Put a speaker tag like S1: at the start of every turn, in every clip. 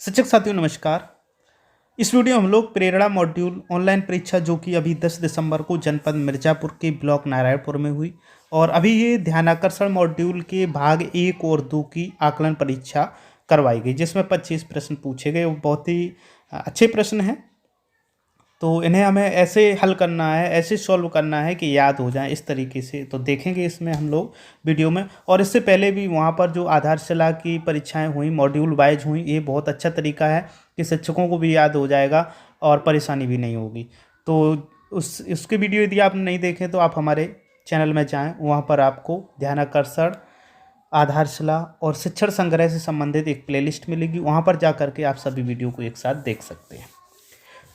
S1: शिक्षक साथियों नमस्कार। इस वीडियो में हम लोग प्रेरणा मॉड्यूल ऑनलाइन परीक्षा जो कि अभी 10 दिसंबर को जनपद मिर्ज़ापुर के ब्लॉक नारायणपुर में हुई और अभी ये ध्यानाकर्षण मॉड्यूल के भाग 1 और 2 की आकलन परीक्षा करवाई गई, जिसमें 25 प्रश्न पूछे गए। वो बहुत ही अच्छे प्रश्न हैं, तो इन्हें हमें ऐसे हल करना है, ऐसे सॉल्व करना है कि याद हो जाए इस तरीके से। तो देखेंगे इसमें हम लोग वीडियो में। और इससे पहले भी वहाँ पर जो आधारशिला की परीक्षाएं हुई, मॉड्यूल वाइज हुई, ये बहुत अच्छा तरीका है कि शिक्षकों को भी याद हो जाएगा और परेशानी भी नहीं होगी। तो उसके वीडियो यदि आप नहीं देखें तो आप हमारे चैनल में जाएँ, वहाँ पर आपको ध्यानाकर्षण, आधारशिला और शिक्षण संग्रह से संबंधित एक प्लेलिस्ट मिलेगी। वहाँ पर जा करके आप सभी वीडियो को एक साथ देख सकते हैं।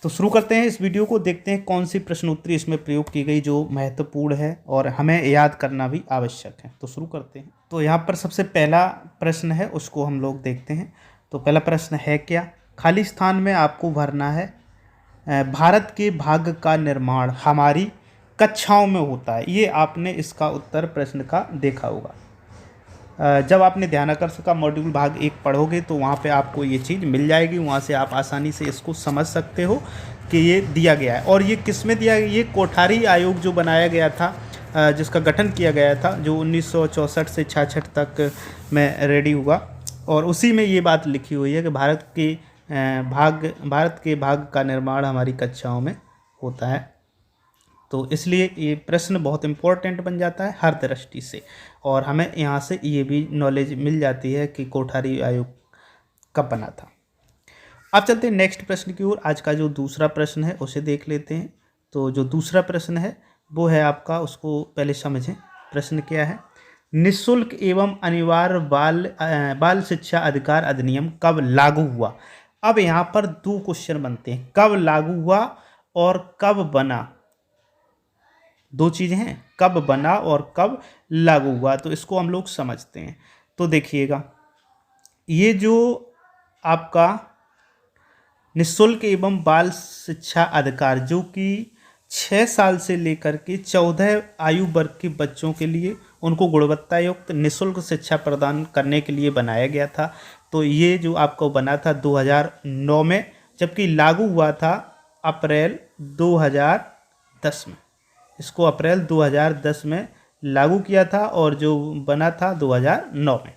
S1: तो शुरू करते हैं इस वीडियो को, देखते हैं कौन सी प्रश्न उत्तरी इसमें प्रयोग की गई जो महत्वपूर्ण है और हमें याद करना भी आवश्यक है। तो शुरू करते हैं। तो यहाँ पर सबसे पहला प्रश्न है, उसको हम लोग देखते हैं। तो पहला प्रश्न है क्या? खाली स्थान में आपको भरना है भारत के भाग्य का निर्माण हमारी कक्षाओं में होता है। ये आपने इसका उत्तर प्रश्न का देखा होगा। जब आपने ध्यानाकर्षण का मॉड्यूल भाग 1 पढ़ोगे तो वहाँ पे आपको ये चीज़ मिल जाएगी। वहाँ से आप आसानी से इसको समझ सकते हो कि ये दिया गया है। और ये किस में दिया गया? ये कोठारी आयोग जो बनाया गया था, जिसका गठन किया गया था, जो 1964 से 66 तक में रेडी हुआ, और उसी में ये बात लिखी हुई है कि भारत के भाग्य का निर्माण हमारी कक्षाओं में होता है। तो इसलिए ये प्रश्न बहुत इम्पोर्टेंट बन जाता है हर दृष्टि से, और हमें यहाँ से ये भी नॉलेज मिल जाती है कि कोठारी आयोग कब बना था। अब चलते हैं नेक्स्ट प्रश्न की ओर। आज का जो दूसरा प्रश्न है उसे देख लेते हैं। तो जो दूसरा प्रश्न है वो है आपका, उसको पहले समझें। प्रश्न क्या है? निःशुल्क एवं अनिवार्य बाल शिक्षा अधिकार अधिनियम कब लागू हुआ? अब यहाँ पर 2 क्वेश्चन बनते हैं, कब लागू हुआ और कब बना। 2 चीज़ें हैं, कब बना और कब लागू हुआ। तो इसको हम लोग समझते हैं। तो देखिएगा, ये जो आपका निःशुल्क एवं बाल शिक्षा अधिकार जो कि 6 साल से लेकर के 14 आयु वर्ग के बच्चों के लिए उनको गुणवत्तायुक्त निःशुल्क शिक्षा प्रदान करने के लिए बनाया गया था। तो ये जो आपको बना था 2009 में, जबकि लागू हुआ था अप्रैल 2010 में। इसको अप्रैल 2010 में लागू किया था और जो बना था 2009 में।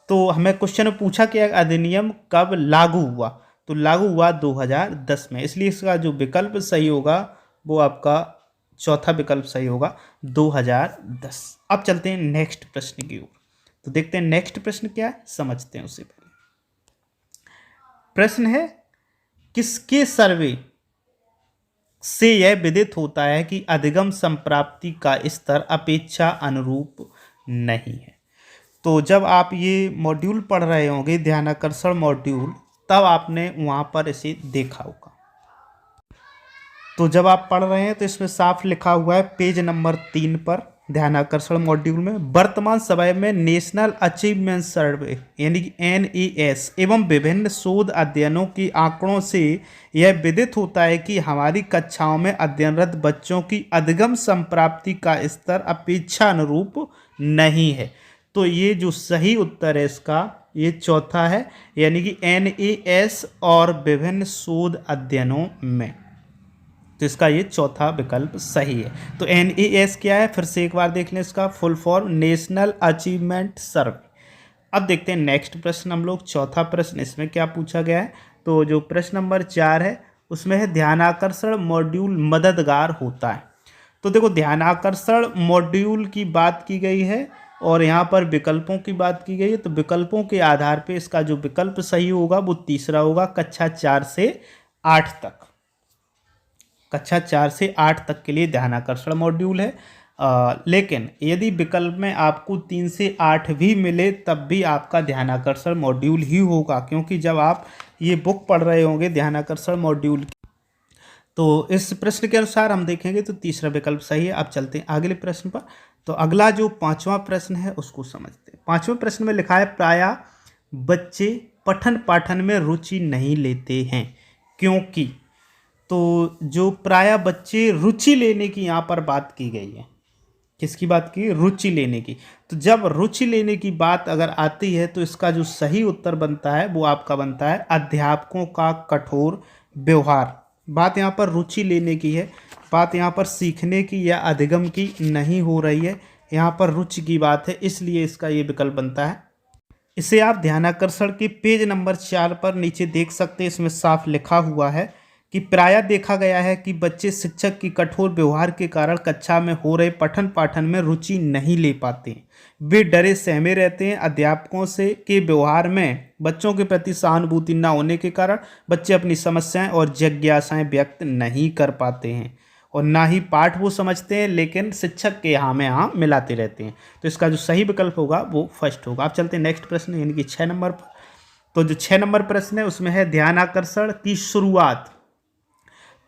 S1: तो हमें क्वेश्चन में पूछा कि अधिनियम कब लागू हुआ, तो लागू हुआ 2010 में। इसलिए इसका जो विकल्प सही होगा वो आपका चौथा विकल्प सही होगा, 2010। अब चलते हैं नेक्स्ट प्रश्न की ओर। तो देखते हैं नेक्स्ट प्रश्न क्या है, समझते हैं उससे पहले। प्रश्न है, किसके सर्वे से यह विदित होता है कि अधिगम संप्राप्ति का स्तर अपेक्षा अनुरूप नहीं है? तो जब आप ये मॉड्यूल पढ़ रहे होंगे, ध्यानाकर्षण मॉड्यूल, तब आपने वहाँ पर इसे देखा होगा। तो जब आप पढ़ रहे हैं तो इसमें साफ लिखा हुआ है पेज नंबर 3 पर, ध्यानाकर्षण मॉड्यूल में, वर्तमान समय में नेशनल अचीवमेंट सर्वे यानी कि NAS एवं विभिन्न शोध अध्ययनों के आंकड़ों से यह विदित होता है कि हमारी कक्षाओं में अध्ययनरत बच्चों की अधिगम संप्राप्ति का स्तर अपेक्षा अनुरूप नहीं है। तो ये जो सही उत्तर है इसका, ये चौथा है, यानी कि NAS और विभिन्न शोध अध्ययनों में। तो इसका ये चौथा विकल्प सही है। तो NAS क्या है, फिर से एक बार देख लें, इसका फुल फॉर्म नेशनल अचीवमेंट सर्वे। अब देखते हैं नेक्स्ट प्रश्न हम लोग, चौथा प्रश्न। इसमें क्या पूछा गया है? तो जो प्रश्न नंबर 4 है उसमें है, ध्यानाकर्षण मॉड्यूल मददगार होता है। तो देखो, ध्यानाकर्षण मॉड्यूल की बात की गई है और यहाँ पर विकल्पों की बात की गई है। तो विकल्पों के आधार पर इसका जो विकल्प सही होगा वो तीसरा होगा, कक्षा 4 से 8 तक। कक्षा 4 से 8 तक के लिए ध्यानाकर्षण मॉड्यूल है। लेकिन यदि विकल्प में आपको 3 से 8 भी मिले तब भी आपका ध्यानाकर्षण मॉड्यूल ही होगा, क्योंकि जब आप ये बुक पढ़ रहे होंगे ध्यानाकर्षण मॉड्यूल की, तो इस प्रश्न के अनुसार हम देखेंगे तो तीसरा विकल्प सही है। अब चलते हैं अगले प्रश्न पर। तो अगला जो 5वां प्रश्न है उसको समझते हैं। 5वें प्रश्न में लिखा है, प्रायः बच्चे पठन पाठन में रुचि नहीं लेते हैं क्योंकि। तो जो प्रायः बच्चे रुचि लेने की यहाँ पर बात की गई है, किसकी बात की? रुचि लेने की। तो जब रुचि लेने की बात अगर आती है तो इसका जो सही उत्तर बनता है वो आपका बनता है अध्यापकों का कठोर व्यवहार। बात यहाँ पर रुचि लेने की है, बात यहाँ पर सीखने की या अधिगम की नहीं हो रही है, यहाँ पर रुचि की बात है, इसलिए इसका ये विकल्प बनता है। इसे आप ध्यानाकर्षण के पेज नंबर 4 पर नीचे देख सकते हैं। इसमें साफ लिखा हुआ है कि प्रायः देखा गया है कि बच्चे शिक्षक की कठोर व्यवहार के कारण कक्षा में हो रहे पठन पाठन में रुचि नहीं ले पाते हैं। वे डरे सहमे रहते हैं। अध्यापकों से के व्यवहार में बच्चों के प्रति सहानुभूति न होने के कारण बच्चे अपनी समस्याएं और जिज्ञासाएं व्यक्त नहीं कर पाते हैं और ना ही पाठ वो समझते हैं, लेकिन शिक्षक के यहाँ में यहाँ मिलाते रहते हैं। तो इसका जो सही विकल्प होगा वो फर्स्ट होगा। आप चलते हैं नेक्स्ट प्रश्न यानी कि 6 नंबर पर। तो जो 6 नंबर प्रश्न है उसमें है ध्यानाकर्षण की शुरुआत।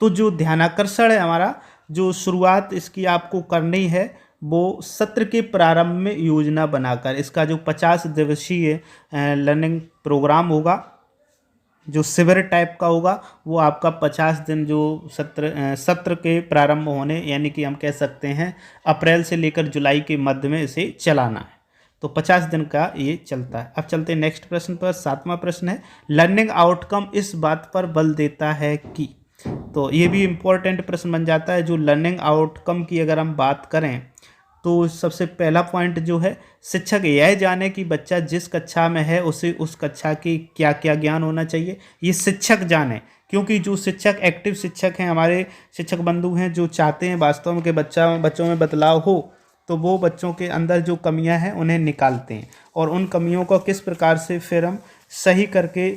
S1: तो जो ध्यानाकर्षण है हमारा, जो शुरुआत इसकी आपको करनी है वो सत्र के प्रारंभ में योजना बनाकर। इसका जो 50 दिवसीय लर्निंग प्रोग्राम होगा, जो शिविर टाइप का होगा, वो आपका 50 दिन जो सत्र के प्रारंभ होने यानी कि हम कह सकते हैं अप्रैल से लेकर जुलाई के मध्य में इसे चलाना है। तो 50 दिन का ये चलता है। अब चलते हैं नेक्स्ट प्रश्न पर। 7वां प्रश्न है लर्निंग आउटकम इस बात पर बल देता है कि। तो ये भी इम्पोर्टेंट प्रश्न बन जाता है। जो लर्निंग आउटकम की अगर हम बात करें तो सबसे पहला पॉइंट जो है, शिक्षक यह जाने कि बच्चा जिस कक्षा में है उसे उस कक्षा की क्या क्या ज्ञान होना चाहिए, ये शिक्षक जाने। क्योंकि जो शिक्षक एक्टिव शिक्षक हैं, हमारे शिक्षक बंधु हैं, जो चाहते हैं वास्तव में कि बच्चों में बदलाव हो, तो वो बच्चों के अंदर जो कमियां हैं उन्हें निकालते हैं और उन कमियों को किस प्रकार से फिर हम सही करके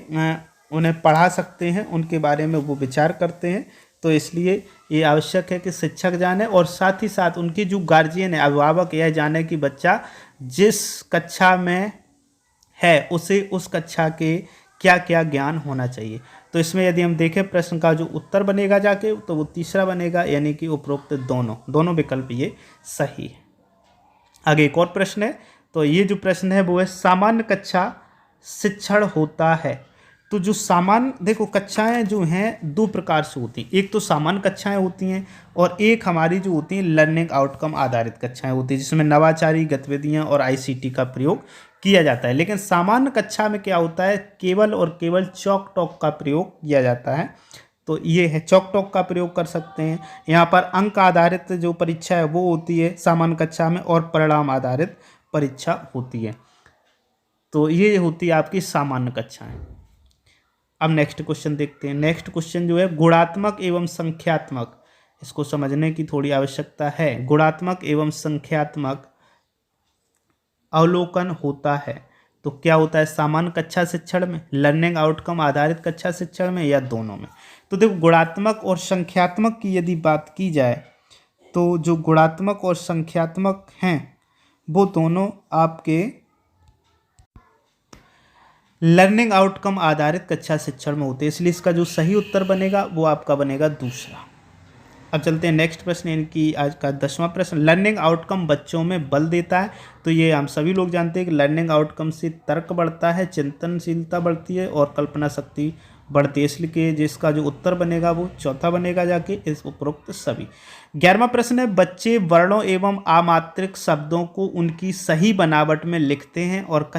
S1: उन्हें पढ़ा सकते हैं उनके बारे में वो विचार करते हैं। तो इसलिए ये आवश्यक है कि शिक्षक जाने और साथ ही साथ उनके जो गार्जियन है, अभिभावक, यह जाने कि बच्चा जिस कक्षा में है उसे उस कक्षा के क्या क्या ज्ञान होना चाहिए। तो इसमें यदि हम देखें प्रश्न का जो उत्तर बनेगा जाके तो वो तीसरा बनेगा, यानी कि उपरोक्त दोनों विकल्प ये सही है। आगे एक और प्रश्न है। तो ये जो प्रश्न है वो है सामान्य कक्षा शिक्षण होता है। तो जो सामान्य, देखो कक्षाएं जो हैं दो प्रकार से होती हैं। एक तो सामान्य कक्षाएं होती हैं और एक हमारी जो होती हैं लर्निंग आउटकम आधारित कक्षाएं होती हैं, जिसमें नवाचारी गतिविधियां और आईसीटी का प्रयोग किया जाता है। लेकिन सामान्य कक्षा में क्या होता है, केवल और केवल चॉक टॉक का प्रयोग किया जाता है। तो ये है, चॉक टॉक का प्रयोग कर सकते हैं। यहाँ पर अंक आधारित जो परीक्षा है वो होती है सामान्य कक्षा में और परिणाम आधारित परीक्षा होती है। तो ये होती है आपकी सामान्य कक्षाएं। अब नेक्स्ट क्वेश्चन देखते हैं। नेक्स्ट क्वेश्चन जो है गुणात्मक एवं संख्यात्मक, इसको समझने की थोड़ी आवश्यकता है। गुणात्मक एवं संख्यात्मक अवलोकन होता है तो क्या होता है सामान्य कक्षा शिक्षण में, लर्निंग आउटकम आधारित कक्षा शिक्षण में, या दोनों में। तो देखो गुणात्मक और संख्यात्मक की यदि बात की जाए तो जो गुणात्मक और संख्यात्मक हैं वो दोनों आपके लर्निंग आउटकम आधारित कक्षा शिक्षण में होते हैं, इसलिए इसका जो सही उत्तर बनेगा वो आपका बनेगा दूसरा। अब चलते हैं नेक्स्ट प्रश्न, इनकी आज का 10वां प्रश्न। लर्निंग आउटकम बच्चों में बल देता है। तो ये हम सभी लोग जानते हैं कि लर्निंग आउटकम से तर्क बढ़ता है, चिंतनशीलता बढ़ती है और कल्पना शक्ति बढ़ती है, इसलिए जिसका जो उत्तर बनेगा वो चौथा बनेगा जाके इस उपरोक्त सभी। 11वां प्रश्न है बच्चे वर्णों एवं आमात्रिक शब्दों को उनकी सही बनावट में लिखते हैं और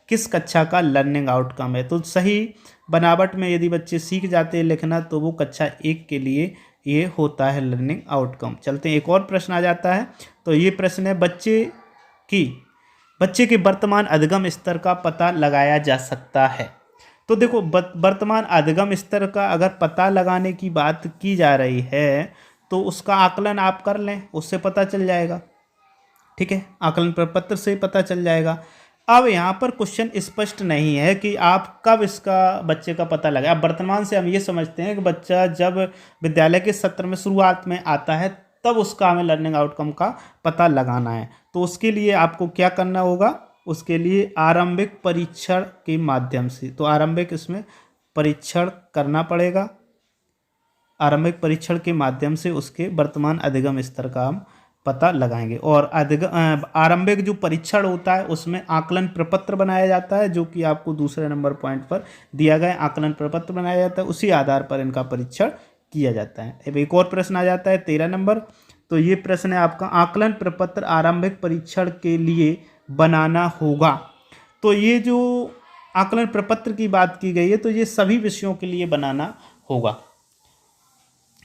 S1: किस कक्षा का लर्निंग आउटकम है। तो सही बनावट में यदि बच्चे सीख जाते हैं लिखना तो वो कक्षा 1 के लिए ये होता है लर्निंग आउटकम। चलते हैं एक और प्रश्न आ जाता है। तो ये प्रश्न है बच्चे के वर्तमान अधिगम स्तर का पता लगाया जा सकता है। तो देखो वर्तमान अधिगम स्तर का अगर पता लगाने की बात की जा रही है तो उसका आकलन आप कर लें, उससे पता चल जाएगा। ठीक है, आकलन प्रपत्र से पता चल जाएगा। अब यहाँ पर क्वेश्चन स्पष्ट नहीं है कि आप कब इसका बच्चे का पता लगाए। अब वर्तमान से हम ये समझते हैं कि बच्चा जब विद्यालय के सत्र में शुरुआत में आता है तब उसका हमें लर्निंग आउटकम का पता लगाना है। तो उसके लिए आपको क्या करना होगा, उसके लिए आरंभिक परीक्षण के माध्यम से, तो आरंभिक इसमें परीक्षण करना पड़ेगा। आरंभिक परीक्षण के माध्यम से उसके वर्तमान अधिगम स्तर का हम पता लगाएंगे। और आरंभिक जो परीक्षण होता है उसमें आकलन प्रपत्र बनाया जाता है, जो कि आपको दूसरे नंबर पॉइंट पर दिया गया। आकलन प्रपत्र बनाया जाता है, उसी आधार पर इनका परीक्षण किया जाता है। अब एक और प्रश्न आ जाता है 13 नंबर। तो ये प्रश्न है आपका, आकलन प्रपत्र आरंभिक परीक्षण के लिए बनाना होगा। तो ये जो आकलन प्रपत्र की बात की गई है तो ये सभी विषयों के लिए बनाना होगा।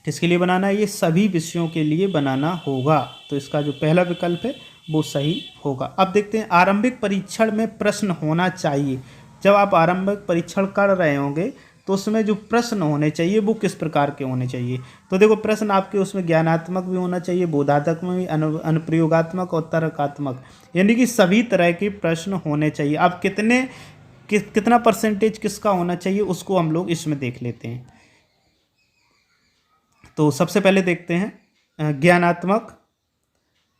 S1: किसके लिए बनाना है? ये सभी विषयों के लिए बनाना होगा। तो इसका जो पहला विकल्प है वो सही होगा। अब देखते हैं, आरंभिक परीक्षण में प्रश्न होना चाहिए। जब आप आरंभिक परीक्षण कर रहे होंगे तो उसमें जो प्रश्न होने चाहिए वो किस प्रकार के होने चाहिए? तो देखो, प्रश्न आपके उसमें ज्ञानात्मक भी होना चाहिए, बोधात्मक भी, अनुप्रयोगात्मक और तर्कात्मक, यानी कि सभी तरह के प्रश्न होने चाहिए। अब कितना परसेंटेज किसका होना चाहिए उसको हम लोग इसमें देख लेते हैं। तो सबसे पहले देखते हैं ज्ञानात्मक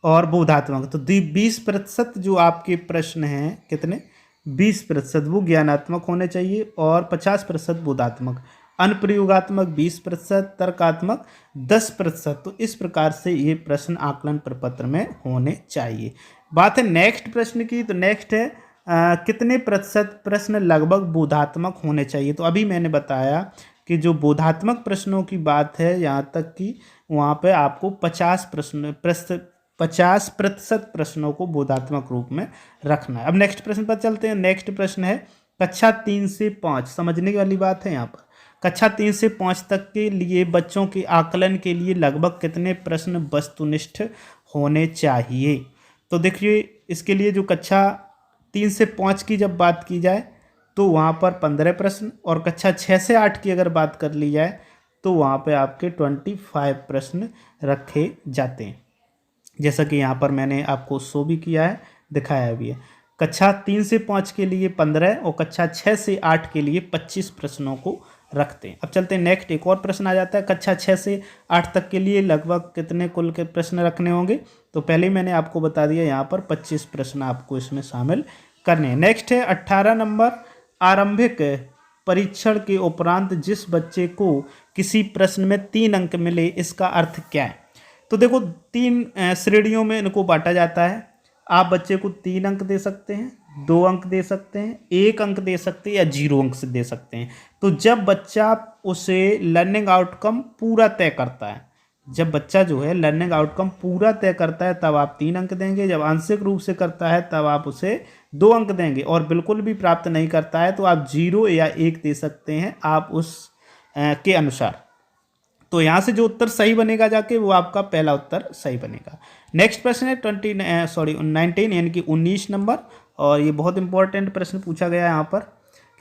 S1: और बोधात्मक। तो 20% जो आपके प्रश्न हैं, कितने? 20% वो ज्ञानात्मक होने चाहिए और 50% बोधात्मक। अनुप्रयोगात्मक 20%, तर्कात्मक 10%। तो इस प्रकार से ये प्रश्न आकलन प्रपत्र में होने चाहिए। बात है नेक्स्ट प्रश्न की। तो नेक्स्ट है कितने प्रतिशत प्रश्न लगभग बोधात्मक होने चाहिए? तो अभी मैंने बताया कि जो बोधात्मक प्रश्नों की बात है यहाँ तक कि वहाँ पे आपको 50% प्रश्नों को बोधात्मक रूप में रखना है। अब नेक्स्ट प्रश्न पर चलते हैं। नेक्स्ट प्रश्न है कक्षा 3 से 5, समझने वाली बात है यहाँ पर। कक्षा 3 से 5 तक के लिए बच्चों के आकलन के लिए लगभग कितने प्रश्न वस्तुनिष्ठ होने चाहिए? तो देखिए, इसके लिए जो कक्षा 3 से 5 की जब बात की जाए तो वहाँ पर 15 प्रश्न, और कक्षा 6 से 8 की अगर बात कर ली जाए तो वहाँ पे आपके 25 प्रश्न रखे जाते हैं। जैसा कि यहाँ पर मैंने आपको शो भी किया है, दिखाया भी है। कक्षा 3 से 5 के लिए 15 और कक्षा 6 से 8 के लिए 25 प्रश्नों को रखते हैं। अब चलते हैं नेक्स्ट, एक और प्रश्न आ जाता है, कक्षा 6 से 8 तक के लिए लगभग कितने कुल के प्रश्न रखने होंगे? तो पहले ही मैंने आपको बता दिया, यहाँ पर 25 प्रश्न आपको इसमें शामिल करने हैं। नेक्स्ट है 18 नंबर, आरंभिक परीक्षण के उपरांत जिस बच्चे को किसी प्रश्न में 3 अंक मिले, इसका अर्थ क्या है? तो देखो, 3 श्रेणियों में इनको बांटा जाता है। आप बच्चे को 3 अंक दे सकते हैं, 2 अंक दे सकते हैं, 1 अंक दे सकते हैं या 0 अंक से दे सकते हैं। तो जब बच्चा उसे लर्निंग आउटकम पूरा तय करता है, जब बच्चा जो है लर्निंग आउटकम पूरा तय करता है तब आप 3 अंक देंगे। जब आंशिक रूप से करता है तब आप उसे 2 अंक देंगे, और बिल्कुल भी प्राप्त नहीं करता है तो आप 0 या 1 दे सकते हैं, आप उस के अनुसार। तो यहाँ से जो उत्तर सही बनेगा जाके वो आपका पहला उत्तर सही बनेगा। नेक्स्ट प्रश्न है 19 यानी कि 19 नंबर, और ये बहुत इंपॉर्टेंट प्रश्न पूछा गया है यहाँ पर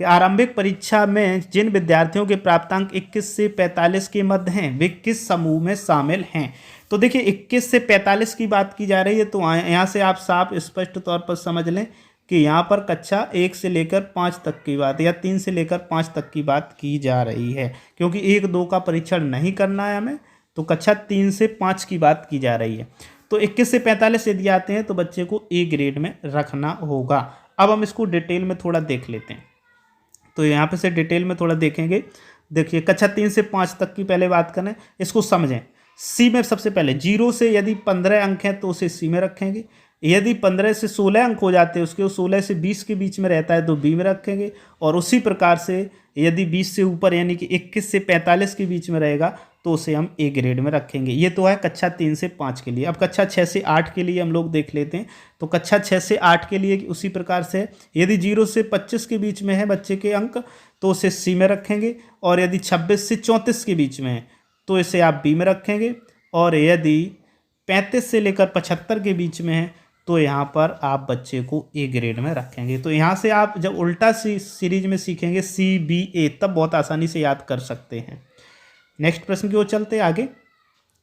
S1: कि आरंभिक परीक्षा में जिन विद्यार्थियों के प्राप्तांक 21 से 45 के मध्य हैं वे किस समूह में शामिल हैं? तो देखिए, 21 से 45 की बात की जा रही है, तो यहाँ से आप साफ स्पष्ट तौर पर समझ लें कि यहाँ पर कक्षा 1 से लेकर 5 तक की बात या 3 से लेकर 5 तक की बात की जा रही है, क्योंकि 1-2 का परीक्षण नहीं करना है हमें, तो कक्षा 3 से 5 की बात की जा रही है। तो 21 से 45 यदि आते हैं तो बच्चे को ए ग्रेड में रखना होगा। अब हम इसको डिटेल में थोड़ा देख लेते हैं। तो यहाँ पे से डिटेल में थोड़ा देखेंगे। देखिए, कक्षा 3 से 5 तक की पहले बात करें, इसको समझें। सी में सबसे पहले 0 से यदि 15 अंक हैं तो उसे सी में रखेंगे। यदि 15 से 16 अंक हो जाते हैं उसके, 16 से 20 के बीच में रहता है तो बी में रखेंगे। और उसी प्रकार से यदि 20 से ऊपर यानी कि 21 से 45 के बीच में रहेगा तो उसे हम ए ग्रेड में रखेंगे। ये तो है कक्षा 3 से 5 के लिए। अब कक्षा 6 से 8 के लिए हम लोग देख लेते हैं। तो कक्षा 6 से 8 के लिए उसी प्रकार से यदि 0 से 25 के बीच में है बच्चे के अंक तो उसे सी में रखेंगे, और यदि 26 से 34 के बीच में है तो इसे आप बी में रखेंगे, और यदि 35 से लेकर 75 के बीच में है तो यहाँ पर आप बच्चे को ए ग्रेड में रखेंगे। तो यहाँ से आप जब उल्टा सीरीज में सीखेंगे CBA, तब बहुत आसानी से याद कर सकते हैं। नेक्स्ट प्रश्न की ओर चलते हैं आगे।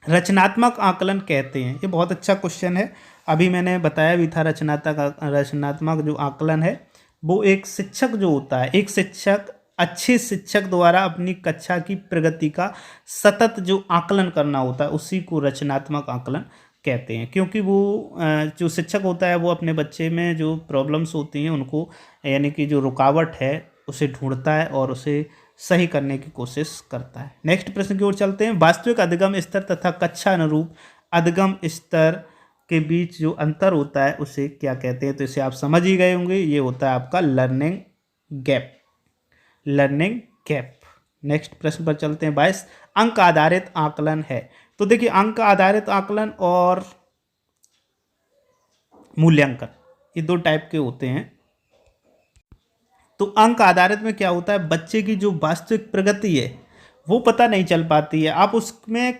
S1: रचनात्मक आकलन कहते हैं, ये बहुत अच्छा क्वेश्चन है। अभी मैंने बताया भी था, रचनात्मक जो आकलन है वो एक शिक्षक जो होता है, एक शिक्षक अच्छे शिक्षक द्वारा अपनी कक्षा की प्रगति का सतत जो आकलन करना होता है उसी को रचनात्मक आकलन कहते हैं। क्योंकि वो जो शिक्षक होता है वो अपने बच्चे में जो प्रॉब्लम्स होती हैं उनको, यानी कि जो रुकावट है उसे ढूंढता है और उसे सही करने की कोशिश करता है। नेक्स्ट प्रश्न की ओर चलते हैं। वास्तविक अधिगम स्तर तथा कक्षा अनुरूप अधिगम स्तर के बीच जो अंतर होता है उसे क्या कहते हैं? तो इसे आप समझ ही गए होंगे, ये होता है आपका learning gap. Learning gap. Next प्रश्न पर चलते हैं। 22 अंक आधारित आकलन है। तो देखिए अंक आधारित आकलन और मूल्यांकन, ये दो टाइप के होते हैं। तो अंक आधारित में क्या होता है, बच्चे की जो वास्तविक प्रगति है वो पता नहीं चल पाती है। आप उसमें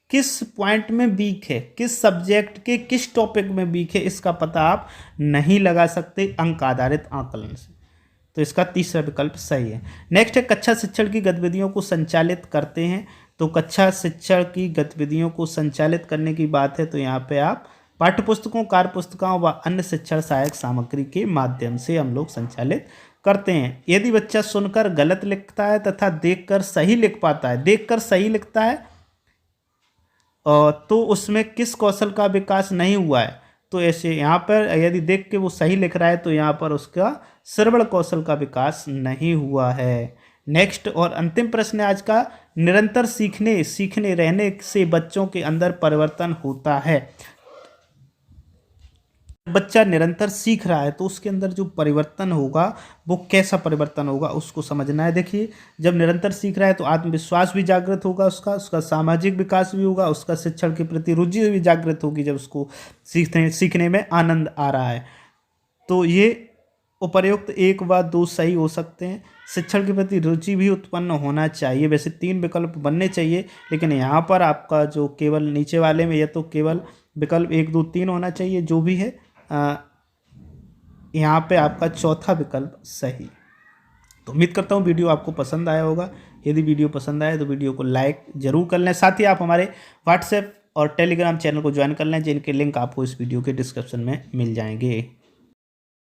S1: किस पॉइंट में वीक है, किस सब्जेक्ट के किस टॉपिक में वीक है, इसका पता आप नहीं लगा सकते अंक आधारित आकलन से। तो इसका तीसरा विकल्प सही है। नेक्स्ट है कक्षा शिक्षण की गतिविधियों को संचालित करते हैं। तो कक्षा शिक्षण की गतिविधियों को संचालित करने की बात है तो यहाँ पे आप पाठ्यपुस्तकों, कार्यपुस्तकों व अन्य शिक्षण सहायक सामग्री के माध्यम से हम लोग संचालित करते हैं। यदि बच्चा सुनकर गलत लिखता है तथा देखकर सही लिख पाता है, देखकर सही लिखता है तो उसमें किस कौशल का विकास नहीं हुआ है, तो ऐसे यहाँ पर यदि देख के वो सही लिख रहा है तो यहाँ पर उसका श्रवण कौशल का विकास नहीं हुआ है। नेक्स्ट और अंतिम प्रश्न है आज का, निरंतर सीखने रहने से बच्चों के अंदर परिवर्तन होता है। बच्चा निरंतर सीख रहा है तो उसके अंदर जो परिवर्तन होगा वो कैसा परिवर्तन होगा उसको समझना है। देखिए जब निरंतर सीख रहा है तो आत्मविश्वास भी जागृत होगा, उसका सामाजिक विकास भी होगा, उसका शिक्षण के प्रति रुचि भी जागृत होगी जब उसको सीखने में आनंद आ रहा है। तो ये उपर्युक्त 1 व 2 सही हो सकते हैं। शिक्षण के प्रति रुचि भी उत्पन्न होना चाहिए। वैसे 3 विकल्प बनने चाहिए, लेकिन यहाँ पर आपका जो केवल नीचे वाले में या तो केवल विकल्प 1 2 3 होना चाहिए, जो भी है यहाँ पे आपका चौथा विकल्प सही। तो उम्मीद करता हूँ वीडियो आपको पसंद आया होगा। यदि वीडियो पसंद आए तो वीडियो को लाइक जरूर कर लें। साथ ही आप हमारे व्हाट्सएप और टेलीग्राम चैनल को ज्वाइन कर लें, जिनके लिंक आपको इस वीडियो के डिस्क्रिप्शन में मिल जाएंगे।